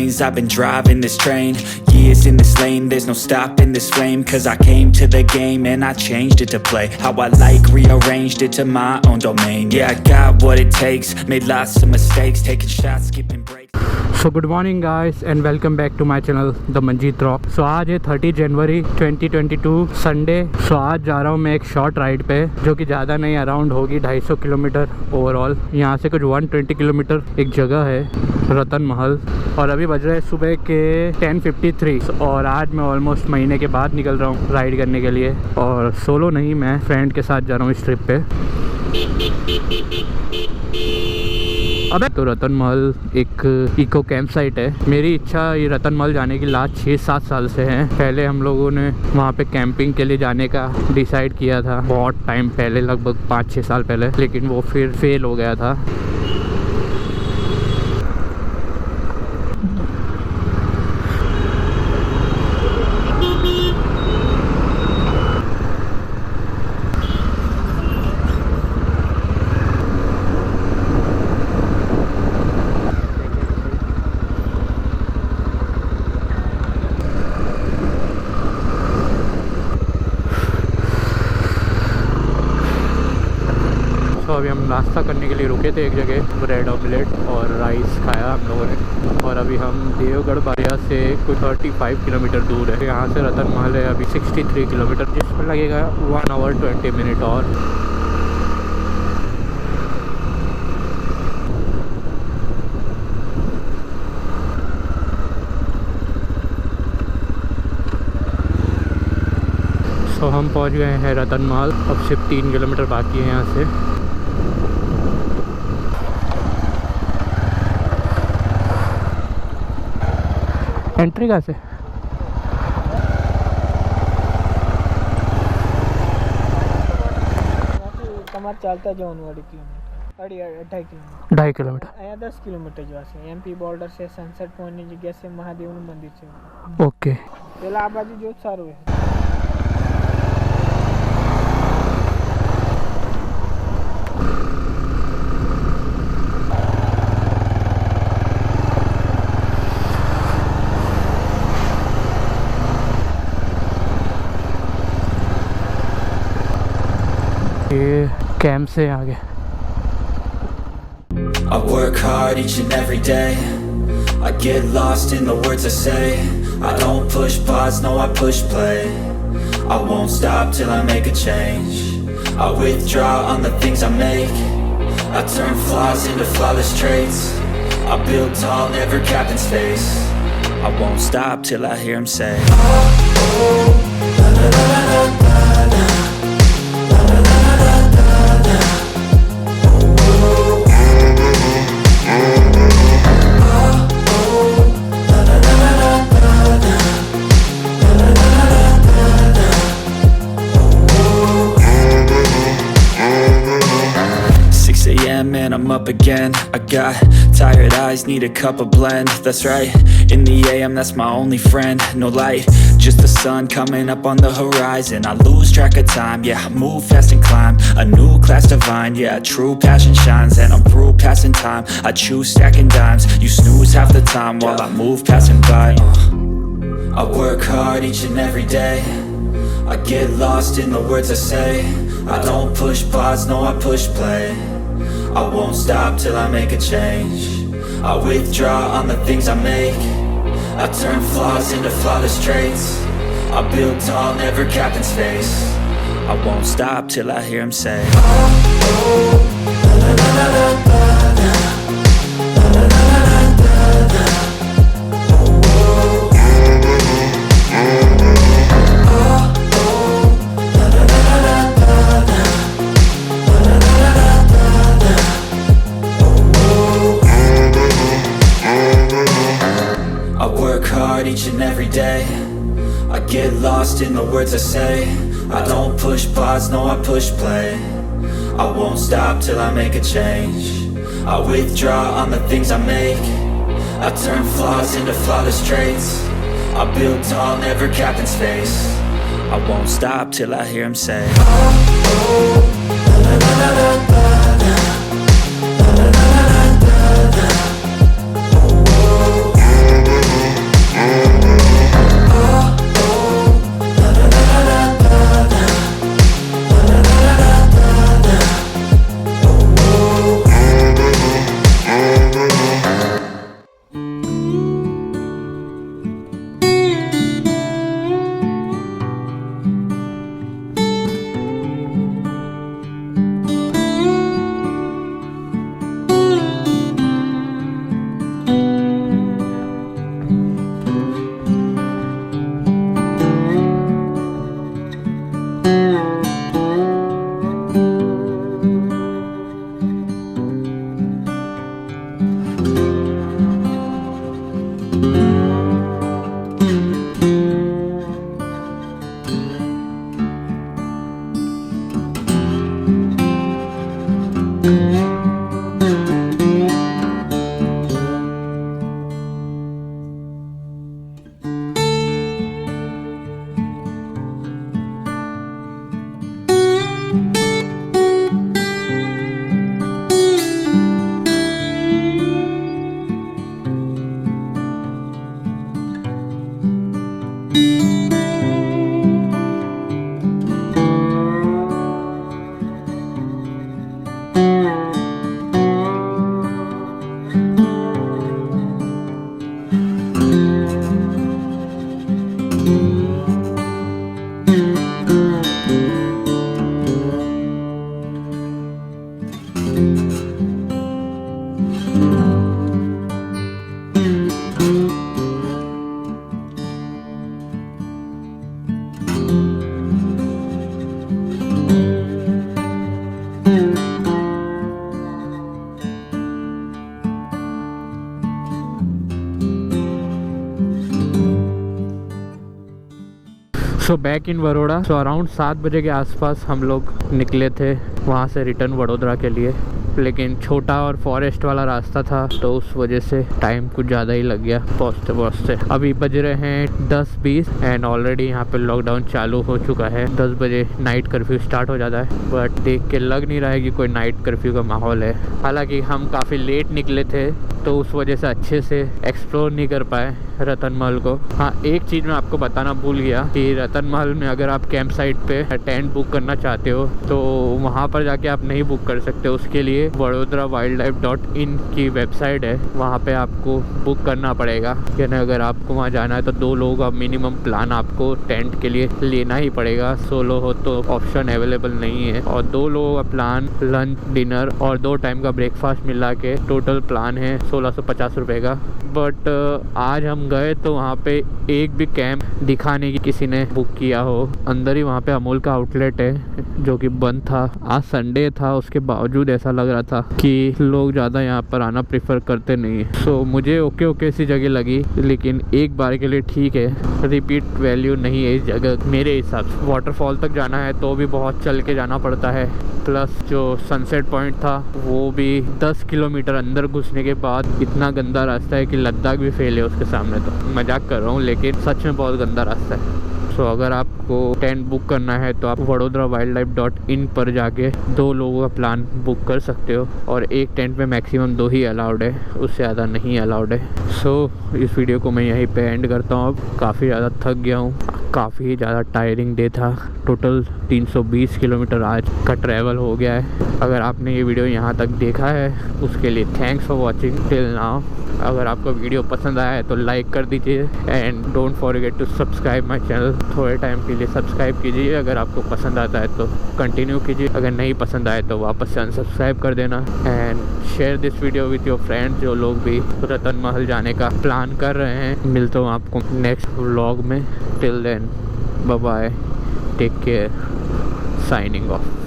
lanes, I've been driving this train. Years in this lane, there's no stopping this flame. Cause I came to the game and I changed it to play how I like, rearranged it to my own domain. Yeah, I got what it takes, made lots of mistakes, taking shots, skipping breaks. So good morning guys and welcome back to my channel the Manjeet Rock. So आज है 30 जनवरी 2022 Sunday. So आज जा रहा हूँ मैं एक short ride पे जो कि ज़्यादा नहीं, अराउंड होगी 250 किलोमीटर ओवरऑल. यहाँ से कुछ 120 किलोमीटर एक जगह है रतन महल. और अभी बज रहे हैं सुबह के 10:53 और आज मैं ऑलमोस्ट महीने के बाद निकल रहा हूँ राइड करने के लिए. और सोलो नहीं, मैं फ्रेंड के साथ जा रहा हूँ इस ट्रिप पे. अबे तो रतन महल एक इको कैंप साइट है. मेरी इच्छा ये रतन महल जाने की लास्ट 6-7 साल से है. पहले हम लोगों ने वहाँ पे कैंपिंग के लिए जाने का डिसाइड किया था बहुत टाइम पहले, लगभग 5-6 साल पहले, लेकिन वो फिर फेल हो गया था. तो अभी हम नाश्ता करने के लिए रुके थे एक जगह. ब्रेड ऑमलेट और राइस खाया हम लोगों ने. और अभी हम देवगढ़ बारिया से कुछ 35 किलोमीटर दूर है. यहाँ से रतन महल है अभी 63 किलोमीटर, जिसमें लगेगा 1 आवर 20 मिनट. और तो हम पहुँच गए हैं रतन महल. अब सिर्फ 3 किलोमीटर बाकी है यहाँ से. एंट्री कहाँ से? कमर चलता है जौनवाड़ी किलोमीटर 2.5 किलोमीटर અહીંયા 10 કિલોમીટર જેવા છે. એમપી બોર્ડર છે, સનસેટ પોઈન્ટની જગ્યા છે, મહાદેવનું મંદિર છે. ઓકે, પેલા આ બાજુ જો સારું છે. ये कैंप से आगे. I work hard each and every day. I get lost in the words I say. I don't push pause, no I push play. I won't stop till I make a change. I withdraw on the things I make. I turn flaws into flawless traits. I build tall, never capped in space. I won't stop till I hear him say, oh, oh, la, la, la, la, la, la, la. And I'm up again. I got tired eyes, need a cup of blend. That's right, in the AM, that's my only friend. No light, just the sun coming up on the horizon. I lose track of time, yeah, I move fast and climb a new class divine. Yeah, true passion shines and I'm through passing time. I choose stacking dimes, you snooze half the time while I move passing by. I work hard each and every day. I get lost in the words I say. I don't push pause, no I push play. I won't stop till I make a change. I withdraw on the things I make. I turn flaws into flawless traits. I build tall, never capped in space. I won't stop till I hear him say, oh, oh, la, la, la, la, la, la, la, la, la, la, la, la. Each and every day I get lost in the words I say. I don't push pause, no I push play. I won't stop till I make a change. I withdraw on the things I make. I turn flaws into flawless traits. I build tall, never capped in space. I won't stop till I hear him say, oh, oh, la, la, la, la, la, la, la, la, la, la, la, la. So back in Vadodara. So around 7 बजे के आसपास हम लोग निकले थे वहाँ से return Vadodara के लिए, लेकिन छोटा और फॉरेस्ट वाला रास्ता था तो उस वजह से टाइम कुछ ज़्यादा ही लग गया पहुँचते पहुँचते। अभी बज रहे हैं 10:20 एंड ऑलरेडी यहाँ पे लॉकडाउन चालू हो चुका है। 10 बजे नाइट कर्फ्यू स्टार्ट हो जाता है, बट देख के लग नहीं रहा है कि कोई नाइट कर्फ्यू का माहौल है। हालांकि हम काफ़ी लेट निकले थे तो उस वजह से अच्छे से एक्सप्लोर नहीं कर पाए रतनमहल को। हाँ, एक चीज़ मैं आपको बताना भूल गया कि रतनमहल में अगर आप कैंप साइट पे टेंट बुक करना चाहते हो तो वहाँ पर जाके आप नहीं बुक कर सकते। उसके लिए vadodara.wildlife.in की वेबसाइट है, वहाँ पे आपको बुक करना पड़ेगा। यानी अगर आपको वहाँ जाना है तो 2 लोगों का मिनिमम प्लान आपको टेंट के लिए लेना ही पड़ेगा। सोलो हो तो ऑप्शन अवेलेबल नहीं है, और 2 लोगों का प्लान लंच डिनर और 2 टाइम का ब्रेकफास्ट मिला के टोटल प्लान है 1650 रुपये का। बट आज हम गए तो वहाँ पे एक भी कैंप दिखा नहीं कि किसी ने बुक किया हो। अंदर ही वहाँ पे अमूल का आउटलेट है जो कि बंद था। आज संडे था, उसके बावजूद ऐसा लग रहा था कि लोग ज़्यादा यहाँ पर आना प्रेफर करते नहीं है। सो मुझे ओके सी जगह लगी, लेकिन एक बार के लिए ठीक है, रिपीट वैल्यू नहीं है इस जगह मेरे हिसाब से। वाटरफॉल तक जाना है तो भी बहुत चल के जाना पड़ता है, प्लस जो सनसेट पॉइंट था वो भी 10 किलोमीटर अंदर घुसने के बाद इतना गंदा रास्ता है कि लद्दाख भी फेल है उसके सामने। तो मजाक कर रहा हूँ, लेकिन सच में बहुत गंदा रास्ता है। सो अगर आपको टेंट बुक करना है तो आप vadodara.wildlife.in पर जाके 2 लोगों का प्लान बुक कर सकते हो, और एक टेंट में मैक्सिमम 2 ही अलाउड है, उससे ज़्यादा नहीं अलाउड है। सो इस वीडियो को मैं यहीं पे एंड करता हूँ। अब काफ़ी ज़्यादा थक गया हूँ, काफ़ी ज़्यादा टायरिंग डे था। टोटल 320 किलोमीटर आज का ट्रैवल हो गया है। अगर आपने ये वीडियो यहाँ तक देखा है उसके लिए thanks for watching till now. अगर आपको वीडियो पसंद आया है तो लाइक कर दीजिए and don't forget to subscribe my channel. थोड़े टाइम के लिए सब्सक्राइब कीजिए, अगर आपको पसंद आता है तो कंटिन्यू कीजिए, अगर नहीं पसंद आए तो वापस से अनसब्सक्राइब कर देना। And share this video with your friends जो लोग भी रतनमहल जाने का प्लान कर रहे हैं। मिलता हूँ आपको नेक्स्ट व्लॉग में। Till then bye bye, take care, signing of.